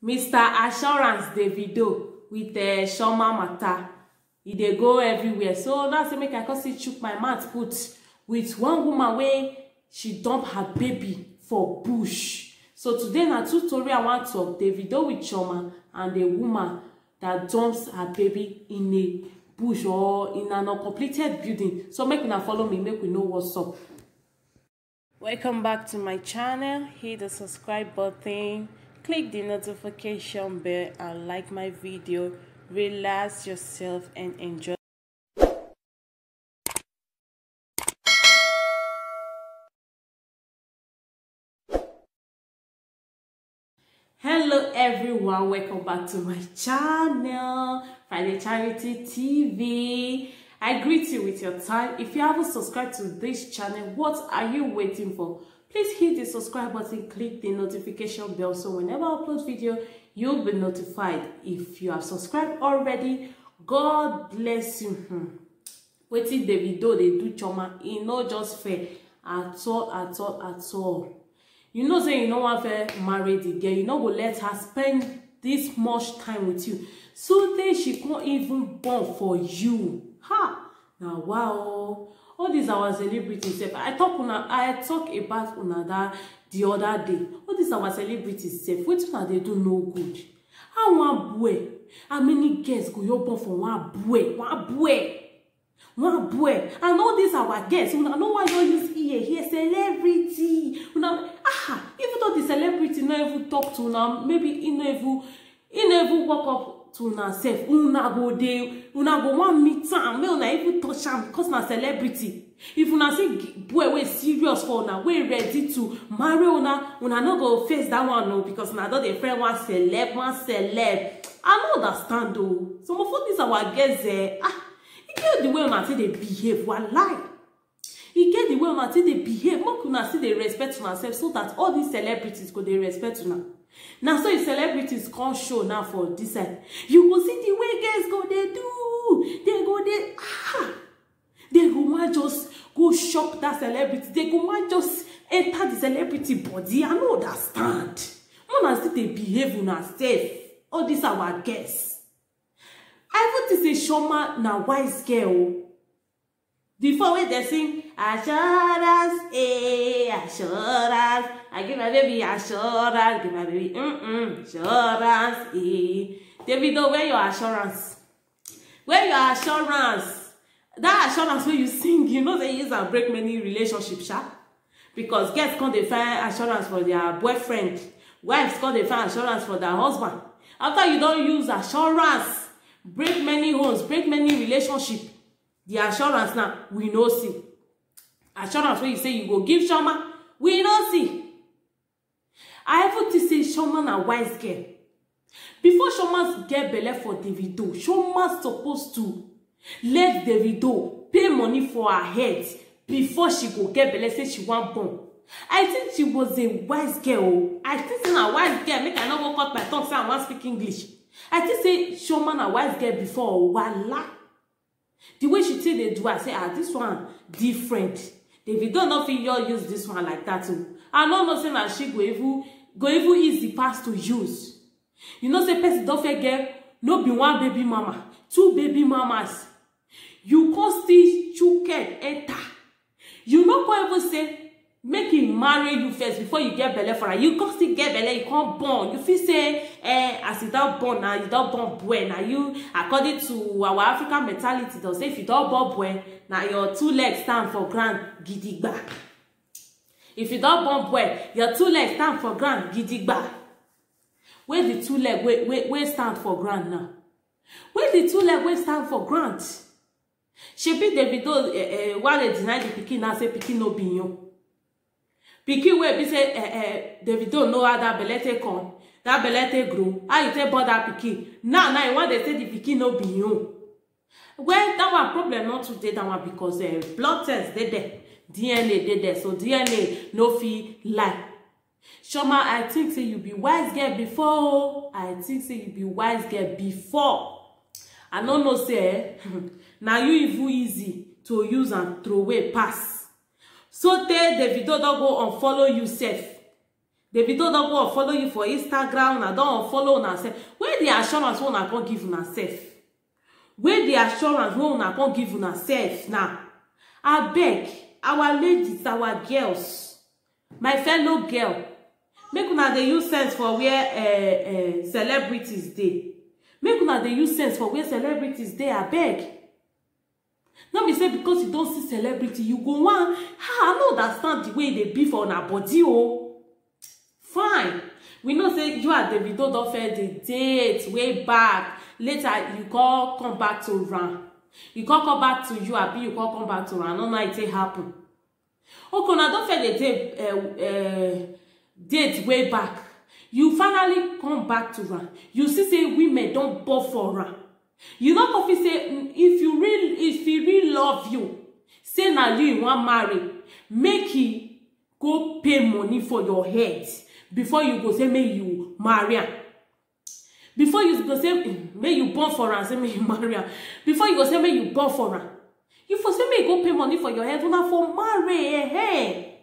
Mr. Assurance Davido with Chioma matter. E dey go everywhere. So now say make I come see chook my mouth put with one woman wey she dump her baby for bush. So today na two story I want to talk. Davido with Chioma and a woman that dumps her baby in a bush or in an uncompleted building. So make una follow me, make we know what's up. Welcome back to my channel. Hit the subscribe button, click the notification bell and like my video. Relax yourself and enjoy. Hello everyone, welcome back to my channel, Friday Charity TV. I greet you with your time. If you haven't subscribed to this channel, what are you waiting for? Please hit the subscribe button, click the notification bell so whenever I upload video, you'll be notified. If you have subscribed already, God bless you. Wetin Davido dey do Chioma, e no just fair at all. You know say you no wan fair marry the girl, you no go let her spend this much time with you. So then she can't even born for you. Ha! Now wow. All these our celebrities. I talk about una that the other day. All these our celebrities self. What they do no good. How one boy? How many girls go you born for one boy? One boy. And all these our guests. Una no why you use here celebrity. Even though the celebrity no even talk to una, maybe he no even walk up to una self. Una go want meet am, may una even touch am because na celebrity. If una see boy wey serious for una, wey ready to marry una no go face that one no, because una don dey friend one celeb. I no understand though. Some of these our girls e get the way una say they behave, wallahi. E get the way una say they behave. Make una see they respect una self so that all these celebrities go they respect una. Now so if celebrities come show now for this side, you go see the way girls go they do. They go want just go shock that celebrity. They go want just enter the celebrity body. I no understand. Una see they behave una self. All these our guests. I want to say Chioma na wise girl. Before when they sing assurance, assurance, I give my baby assurance, give my baby assurance, Davido, where your assurance? Where your assurance? That assurance when you sing, you know they use and break many relationships, because girls can't define assurance for their boyfriend, wives can't define assurance for their husband. After you don't use assurance, break many homes, break many relationships. The assurance now, we no see. Assurance when you say you go give Chioma, we no see. I have to say Chioma na wise girl. Before Chioma get belle for Davido, Chioma supposed to let Davido pay money for her head before she go get belle, say she want born. I think she was a wise girl. I think say na wise girl. Make I not go cut my tongue say I want speak English. I think say Chioma na wise girl before. Voila. The way she say they do, I say, this one different. Davido not fit use this one like that too. I know say that she go even easy pass to use. You know say person don't forget no be one baby mama, two baby mamas. You can still chook enter. You no go even say make him marry you first before you get belle for her. You can still get belle, you can't born. You feel say, as you don't born now, you don't born boy. Now you, according to our African mentality, they'll say if you don't born boy, now your two legs stand for ground, gidigba. If you don't born boy, your two legs stand for ground, gidigba. Where the two leg where stand for ground now? Where the two leg where stand for ground? She be Davido while they deny the pikin now say pikin no be you. Pikin wey be say Davido know how that belle take come, that belle take grow. How you take born that pikin? Now you want they say the pikin no be you. Well, that one problem not today that one because blood test they there, DNA they there, so DNA no fit lie. Chioma, I think say you be wise girl before. I think say you be wise girl before. I don't know say now you even easy to use and throw away pass. So tell Davido don't go unfollow you safe. Davido don go follow you for Instagram, una don follow una sef. Where the assurance wey una come give una sef? Where the assurance wey una come give una sef now? Abeg, our ladies, our girls, my fellow girl, make una dey use sense for where celebrities dey. Make una dey use sense for where celebrities dey, abeg. No be say because you don see celebrity, you go wan, I no understand the way e dey be for una body o. Fine. We know say you and Davido don fair the date way back. Later, you come back to Ram. You come back to you, abi you come back to Ram. No, no, it happen. Okay, now don't fair the date way back. You finally come back to Ram. You see say women don't ball for Ram. You know coffee say if he really love you, say now you want marry, make he go pay money for your head before you go say may you marry am. Before you go say may you born for am, say may you marry am. Before you go say may you born for am, you for say may you go pay money for your head, una for marry.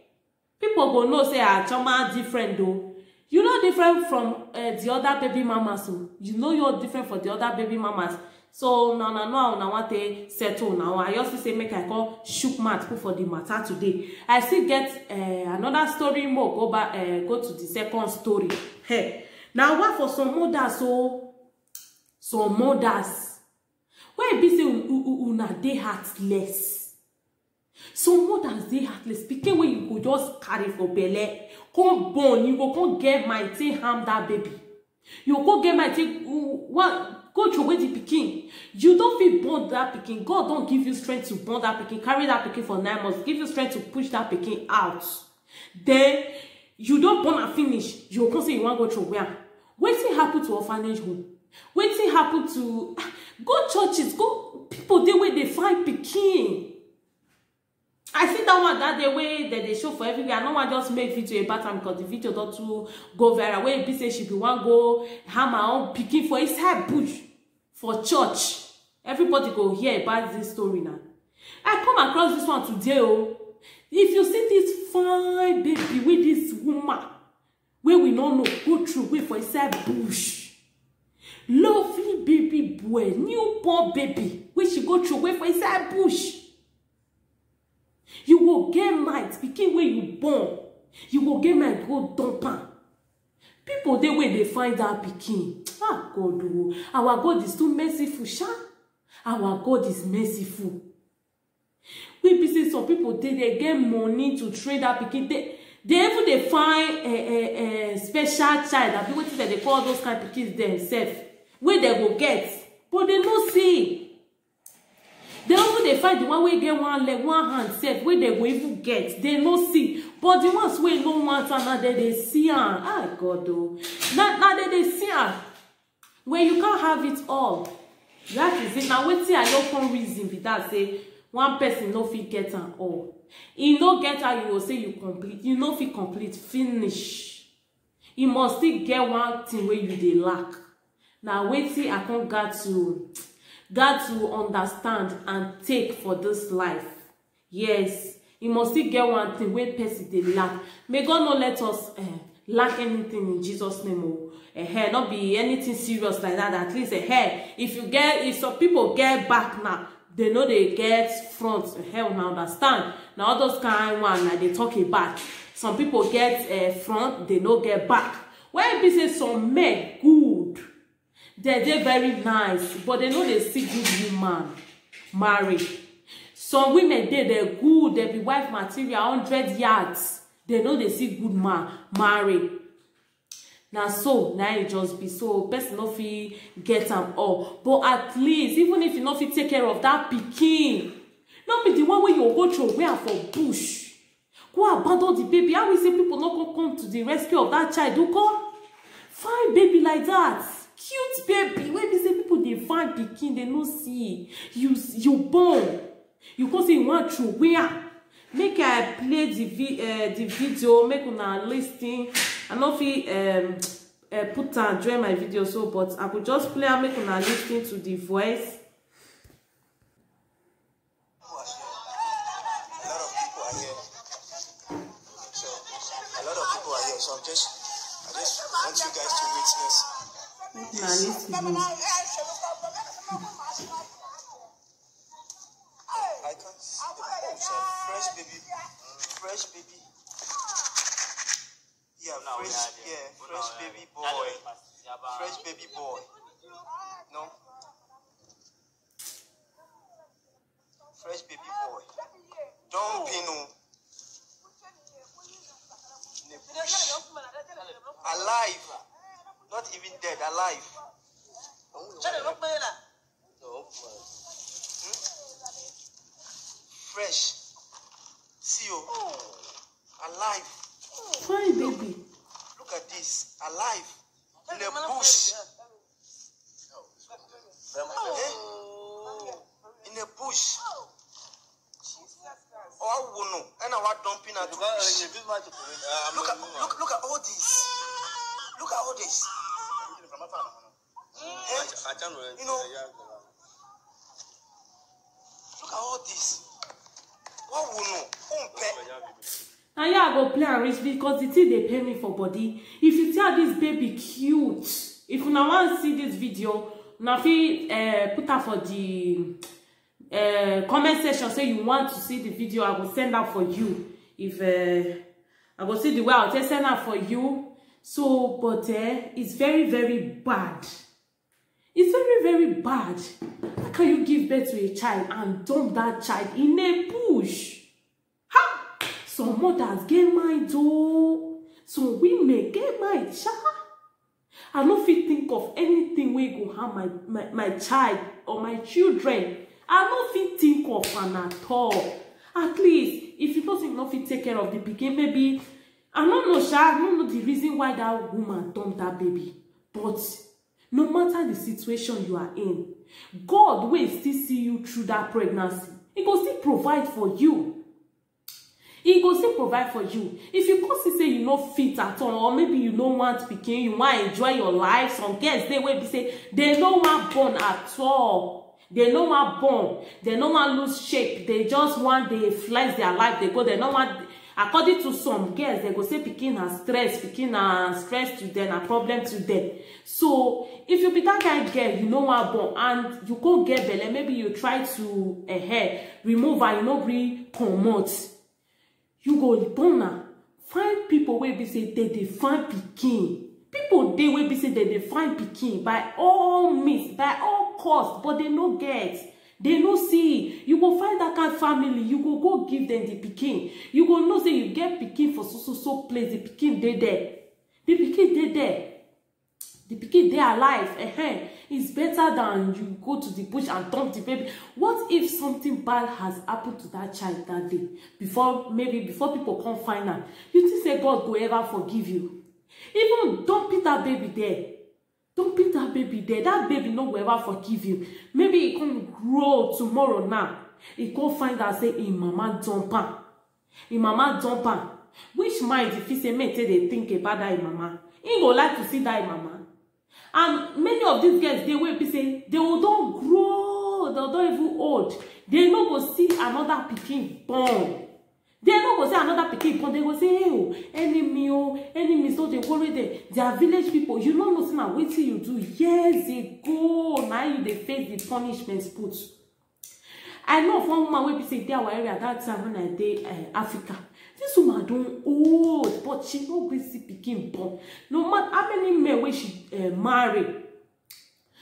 People go know say Chioma different though. You know different from the other baby mamas. So you know you're different from the other baby mamas. So no, I want to settle now. I also say make I call shook mouth for the matter today. I still get another story more. Go to the second story. Hey, now what for some mothers? So some mothers, where be say una dey heartless. Some mothers dey heartless. Speaking when you go just carry for belle, come born, you go come get mighty harm that baby. You go get mighty what? Go through with the pikin. You don't feel born that pikin. God don't give you strength to born that pikin. Carry that pikin for 9 months. Give you strength to push that pikin out. Then you don't born and finish. You can say you want to go through where? Wetin happen to orphanage home? Wetin happen to go churches? Go people dey where they find pikin. I see that one that the way that they show for everywhere. I no want just make video about am because the video don't too go viral. Where be say she be one go have my own pikin for inside bush for church. Everybody go hear about this story now. I come across this one today. Oh, if you see this fine baby with this woman, where we don't know go through way for inside bush, lovely baby boy, newborn baby, where she go through way for inside bush. You will get might pikin where you born. You will get might go dump am. People dey where they find that pikin. Ah God, oh, our God is too merciful, sha. Our God is merciful. We be say some people they get money to trade that pikin. They even they find a special child. That people that they call those kind of pickings themselves. Where they go get, but they no see. They also they find the one way get one leg, one hand set, where they go even get. They no see. But the ones where no want and they see am. Ah God though. Now they see am. When you can't have it all. That is it. Now wait till I don't come reason be that say one person no fit get am all. You no get how you will say you complete. You no fit complete, finish. You must still get one thing where you dey lack. Now wait till I come got to understand and take for this life. Yes, you must still get one thing where person they lack. May God not let us lack anything in Jesus' name. Oh, not be anything serious like that. At least if some people get back now, they know they get front. Hell, now understand. Now all those kind one like they talk about. Some people get front, they no get back. When people say some men good. They're very nice, but they know they see good woman marry. Some women they're good, they be wife material 100 yards. They know they see good man marry. Now it just be so person no fit get them all. But at least even if you no fit take care of that pikin, not be the one where you go through where for bush. Go abandon the baby. How we say people not come to the rescue of that child? Do come find baby like that. Cute baby. When they say people they find pikin, they no see you born. You can say you want through where. Make I play the video. Make una listen. I no fit put and join my video so, but I could just play and make una listen to the voice. A lot of people are here, so I'm just Nah, listen. I can't see the pulse of fresh baby. Fresh baby. Yeah, fresh baby boy. Fresh baby boy. No. Fresh baby boy. Don't pin. Alive. Not even dead, alive. Fresh. See you. Alive. Fine, baby. Look at this. Alive. In the bush. In the bush. Oh, no. And I was dumping at the bush. Look at all this. Look at all this. You know, look at all this. What will know? Now yeah, I go play and reach because the thing they pay me for body. If you tell this baby cute, if you now want to see this video, now put her for the comment section. Say you want to see the video, I will send that for you. If I will see the way I'll send that for you. So, but it's very, very bad. It's very, very bad. How can you give birth to a child and dump that child in a bush? Ha! Some mothers get mind, oh. Some women get mind. I don't fit think of anything where go harm my child or my children. I don't fit think of an at all. At least, if you don't think not fit take care of the pikin, maybe I don't know, I don't know the reason why that woman dumped that baby. But no matter the situation you are in, God will still see you through that pregnancy. He will still provide for you. He will still provide for you. If you consider say you not fit at all, or maybe you don't want pikin, you want to enjoy your life. Some girls they will be say they don't want born at all. They don't want born. They don't want lose shape. They just want they flex their life. They go. They don't want. According to some girls, they go say pikin has stress to them, a problem to them. So if you be that kind of girl, you know what born and you go get belly, maybe you try to remove and you know bring comot. You go born now. Find people where be say they find pikin. People they will be say they find pikin by all means, by all costs, but they no get. They no see. You go find that kind of family. You go give them the pikin. You go know say you get pikin for so place. The pikin they there. The pikin they there. The pikin they alive. It's better than you go to the bush and dump the baby. What if something bad has happened to that child that day? Before people come find her, you think say God go ever forgive you? Even dump that baby there. Don't put that baby there. That baby no will ever forgive you. Maybe it can grow tomorrow now. It can find out say in mama dumper. In mama dumper. Which mind if he say me they think about that in mama? He go like to see that in mama. And many of these girls they will be saying they will don't grow, they don't even old. They no go see another pikin born. They no go say another pikin born. They go say, hey, enemies, so they worry them. They are village people. You don't know now wait till you do years ago. Now you they face the punishments put. I know of one woman will be say they our area that time when I did Africa. This woman don't old, but she no be see pikin born. No matter how many men when she marry,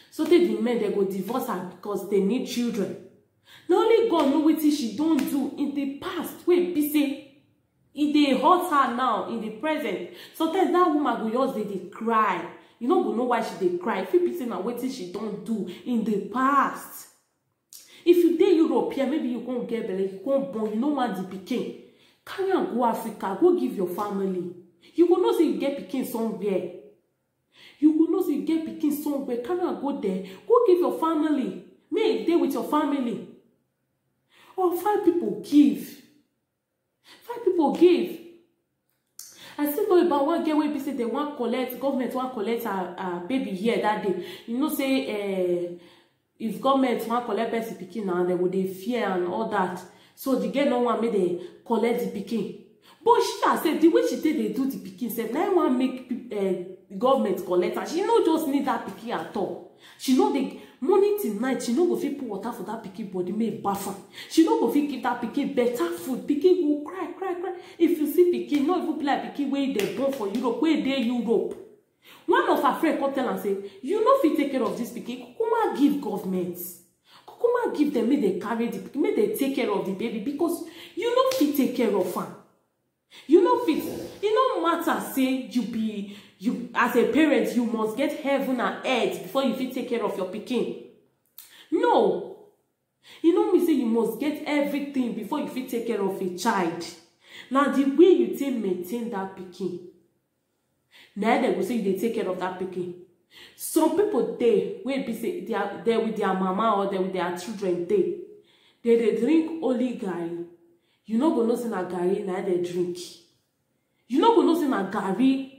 so the men they go divorce her because they need children. Not only God know what she don't do in the past. Wait, be say if they hurt her now in the present. Sometimes that woman go just they cry. You know go know why she they cry. If you be saying now what she don't do in the past. If you dey Europe here, maybe you can't get belly, you can't born, you don't want the pikin. Carry and go Africa, go give your family. You go know say you get pikin somewhere. You go know say you get pikin somewhere. Carry and go there, go give your family. May dey with your family. Or 5 people give. 5 people give. I still know about one girl where people say they want collect, government want collect a baby here that day. You know, say if government want collect person pikin now, they would they fear and all that. So the girl no want me they collect the pikin. But she has said the way she did they do the pikin said now want make government collect her. She no just need that pikin at all. She know the morning till night, she no go fit put water for that pikin body, make baff am. She no go fit give that pikin better food. Pikin go cry. If you see pikin, no even be like pikin wey dey born for Europe, wey dey Europe. One of her friends come tell am say, you no fit take care of this pikin. Kukuma give government. Kukuma give them, make they carry the pikin, make they take care of the baby, because you no fit take care of am. You no fit. It no matter say you as a parent, you must get heaven and earth before you fit take care of your pikin. No. You know me say you must get everything before you fit take care of a child. Now the way you take maintain that pikin, now they go say they take care of that pikin. Some people they will be say they are there with their mama or there with their children. They drink only garri. You no go know say na garri na they drink. You no go know say na garri.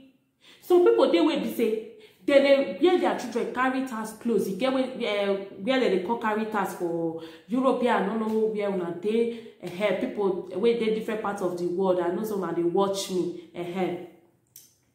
Some people they will be say they where their children carry task clothes. You get where they call carry task for Europe. I don't know where una dey. People where they different parts of the world. I know some they watch me.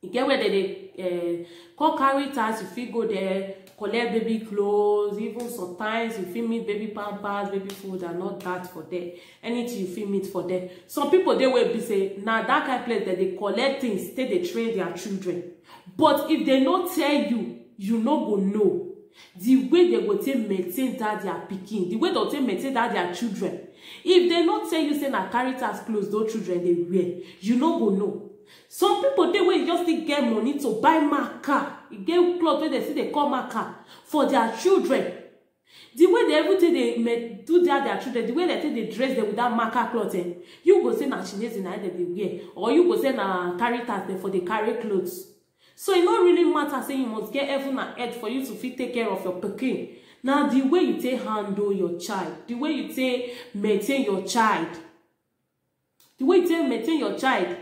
You get where they call carry task. You fit go there, collect baby clothes. Even sometimes you fit meet baby pampers, baby food, and not that for them. Anything you fit meet for them. Some people they will be say now that kind of place that they collect things, they train their children. But if they not tell you, you no go know the way they go take maintain that their pikin, the way they take maintain that their children. If they not tell you say na carry task clothes those children they wear, you no go know. Some people they will just get money to buy marker. You get clothes where they see they call marker for their children. The way they everything they do their children, the way they take they dress them with that marker clothing, you go say na Chinese in that they wear, or you go say na carry task for the carry clothes. So it not really matter saying you must get heaven and earth for you to fit take care of your pikin. Now the way you take handle your child, the way you take maintain your child, the way you take maintain your child,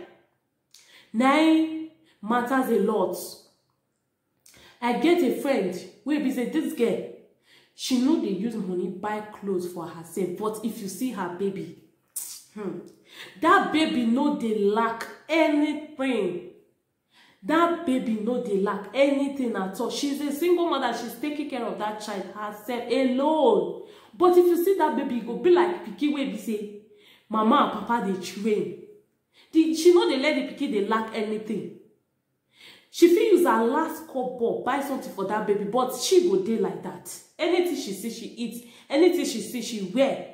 now matters a lot. I get a friend where be say this girl, she know they use money buy clothes for herself, but if you see her baby, that baby know they lack anything. That baby no dey lack anything at all. She's a single mother. She's taking care of that child herself alone. But if you see that baby, it go be like pikin wey be say mama and papa dey train. She no dey let the pikin dey lack anything. She fit use her last kobo buy something for that baby, but she go dey like that. Anything she see, she eats. Anything she see, she wear.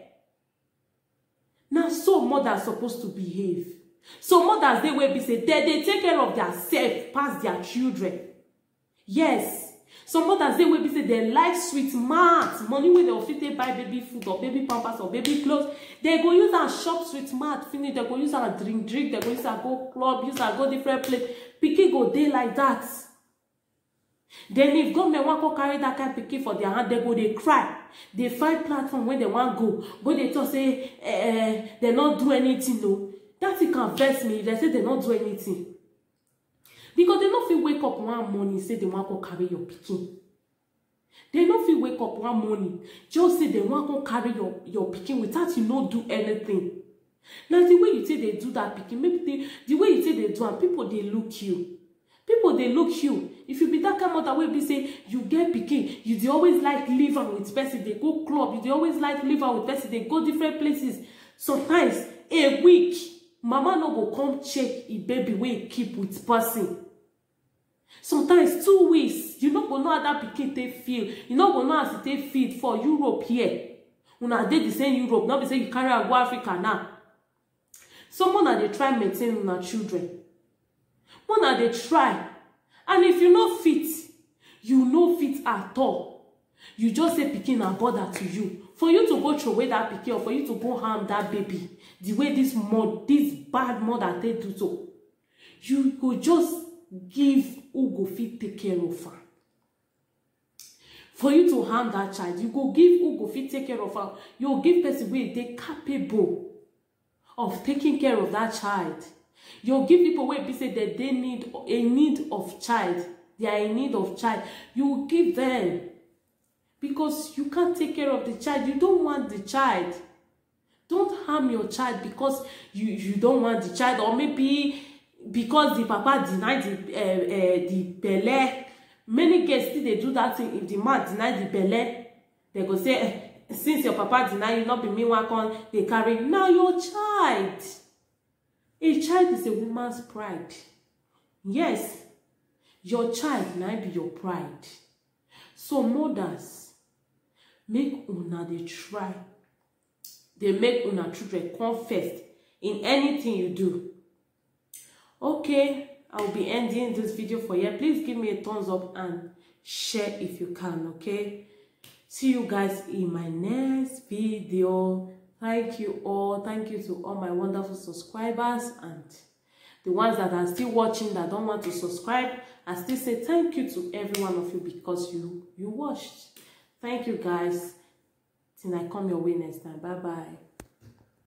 Now so mothers supposed to behave. So mothers they will be say they take care of their self past their children. Yes. Some mothers they will be say they like sweet mart. Money where they'll fit buy baby food or baby pampers or baby clothes. They go use and shop sweet mart, finish, they go use and drink, they go use and go club, use and go different place. Pikin go day like that. Then if government want to carry that kind of pikin for their hand, they go they cry. They find platform where they want go. But they talk say they not do anything no. That it can vex me if they say they not do anything. Because they not feel wake up one morning say they want to carry your pikin. They not feel wake up one morning just say they want to carry your pikin without you not do anything. Now the way you say they do that pikin, maybe the way you say they do and people they look you. People they look you. If you be that kind of mother way be say you get pikin, you they always like live with person, they go club, you they always like live with person, they go different places. Sometimes a week. Mama no go come check a baby wey keep with person. Sometimes 2 weeks, you no go know how that pikin take feel. You no go know how to take feed for Europe here. Una dey the same Europe, not be say you carry her go Africa now. Someone that they try maintain una children. One that they try, and if you no fit, you no fit at all. You just say pikin na bother to you. For you to go throw away that pikin or for you to go harm that baby, the way this bad mother they do so, you go just give who go fit take care of her. For you to harm that child, you go give who go fit take care of her. You go give person where they capable of taking care of that child. You give people where be say that they need a need of child. They are in need of child. You give them. Because you can't take care of the child. You don't want the child. Don't harm your child because you don't want the child. Or maybe because the papa deny the belle. Many girls still dey do that thing. If the man deny the belle, they go say, since your papa deny you, not be me one con they carry. Now your child. A child is a woman's pride. Yes, your child now be your pride. So mothers, make una dey try. They make una children come first in anything you do. Okay, I'll be ending this video for you. Please give me a thumbs up and share if you can, okay? See you guys in my next video. Thank you all. Thank you to all my wonderful subscribers and the ones that are still watching that don't want to subscribe. I still say thank you to every one of you because you watched. Thank you guys. Till I come your way next time. Bye bye.